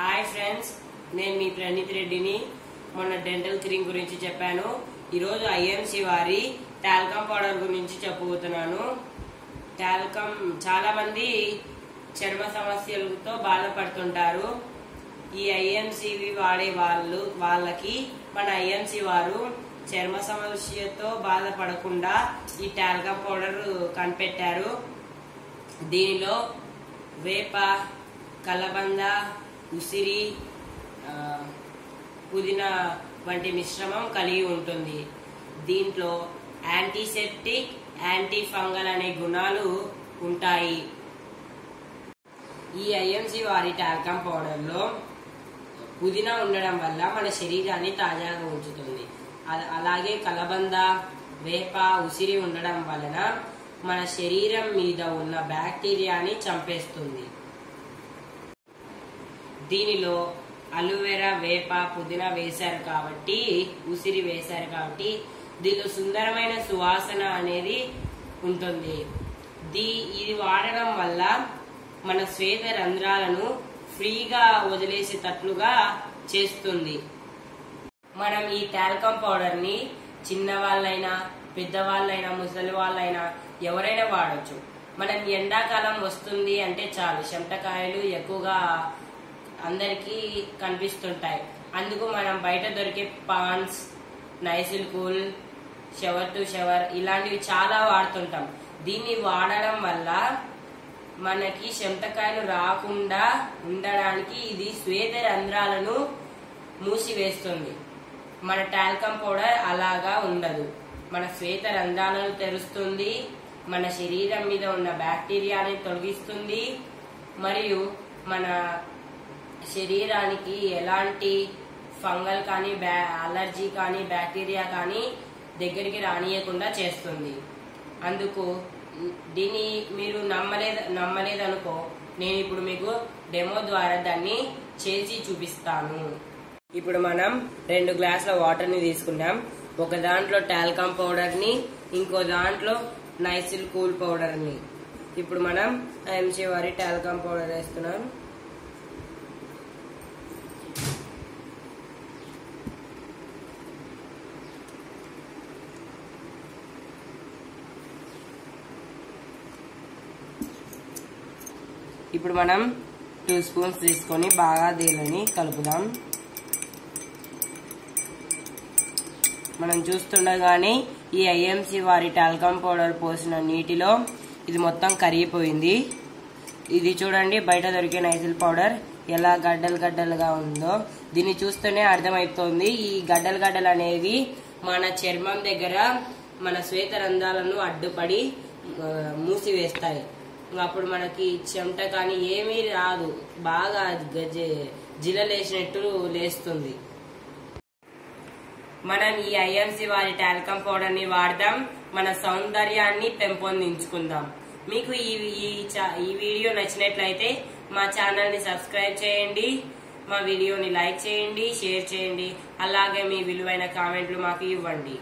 Hi friends, నేను మీ ప్రణీత్ రెడ్డిని. మొన్న డెంటల్ క్రీమ్ గురించి చెప్పాను. ఈరోజు ఐఎంసి వారి టాల్కమ్ పౌడర్ గురించి చెప్పబోతున్నాను. టాల్కమ్ చాలా మంది చర్మ సమస్యలతో బాధపడుతుంటారు. ఈ ఐఎంసివి వాడే వాళ్ళకి మన ఐఎంసి వారు చర్మ సమస్యతో బాధపడకుండా ఈ టాల్కమ్ పౌడర్ కనిపెట్టారు. దీనిలో వేప, కలబంద, ఉసిరి, పుదీనా వంటి మిశ్రమం కలిగి ఉంటుంది. దీంట్లో యాంటీసెప్టిక్, యాంటీ ఫంగల్ అనే గుణాలు ఉంటాయి. ఈ ఐఎంసి వారి టాల్కమ్ పౌడర్ లో పుదీనా ఉండడం వల్ల మన శరీరాన్ని తాజాగా ఉంచుతుంది. అలాగే కలబంద, వేప, ఉసిరి ఉండడం వలన మన శరీరం మీద ఉన్న బ్యాక్టీరియాని చంపేస్తుంది. దీనిలో అలోవెరా, వేప, పుదీనా వేశారు కాబట్టి, ఉసిరి వేశారు కాబట్టి దీనిలో సుందరమైన సువాసన అనేది ఉంటుంది. ఇది వాడడం వల్ల మన శ్వేత రంధ్రాలను ఫ్రీగా వదిలేసేటట్లుగా చేస్తుంది. మనం ఈ టాల్కమ్ పౌడర్ ని చిన్నవాళ్ళైనా, పెద్దవాళ్ళైనా, ముసలి వాళ్ళైనా ఎవరైనా వాడచ్చు. మనం ఎండాకాలం వస్తుంది అంటే చాలు చెమటకాయలు ఎక్కువగా అందరికీ కనిపిస్తుంటాయి. అందుకు మనం బయట దొరికే ponds, Nycil cool, shower to shower ఇలాంటివి చాలా వాడుతుంటాం. దీన్ని వాడడం వల్ల మనకి చెమటకాయలు రాకుండా ఉండడానికి ఇది శ్వేత రంధ్రాలను మూసివేస్తుంది. మన టాల్కమ్ పౌడర్ అలాగా ఉండదు. మన శ్వేత రంధ్రాలను తెరుస్తుంది, మన శరీరం మీద ఉన్న బ్యాక్టీరియాని తొలగిస్తుంది, మరియు మన శరీరానికి ఎలాంటి ఫంగల్ కానీ, అలర్జీ కానీ, బ్యాక్టీరియా కానీ దగ్గరికి రానియకుండా చేస్తుంది. అందుకు దీన్ని మీరు నమ్మలేదనుకో, నేను ఇప్పుడు మీకు డెమో ద్వారా దాన్ని చేసి చూపిస్తాను. ఇప్పుడు మనం 2 గ్లాసుల వాటర్ ని తీసుకున్నాం. ఒక దాంట్లో టాల్కమ్ పౌడర్ ని, ఇంకో దాంట్లో నైసిల్ కూల్ పౌడర్ ని. ఇప్పుడు మనం ఐఎంసి వారి టాల్కమ్ పౌడర్ వేస్తున్నాం. ఇప్పుడు మనం 2 స్పూన్స్ తీసుకొని బాగా దీనిని కలుపుదాం. మనం చూస్తుండగానే ఈ ఐఎంసి వారి టాల్కమ్ పౌడర్ పోసిన నీటిలో ఇది మొత్తం కరిగిపోయింది. ఇది చూడండి, బయట దొరికే నైసిల్ పౌడర్ ఎలా గడ్డలుగా ఉందో దీన్ని చూస్తూనే అర్థమవుతోంది. ఈ గడ్డలు అనేవి మన చర్మం దగ్గర మన శ్వేత రంధ్రాలను అడ్డుపడి మూసివేస్తాయి. అప్పుడు మనకి చెమట కానీ ఏమీ రాదు, బాగా జిలలేసినట్టు లేస్తుంది. మనం ఈ ఐఎంసి వారి టాల్కమ్ పౌడర్ ని వాడదాం, మన సౌందర్యాన్ని పెంపొందించుకుందాం. మీకు ఈ వీడియో నచ్చినట్లయితే మా ఛానల్ ని సబ్స్క్రైబ్ చేయండి, మా వీడియోని లైక్ చేయండి, షేర్ చేయండి, అలాగే మీ విలువైన కామెంట్లు మాకు ఇవ్వండి.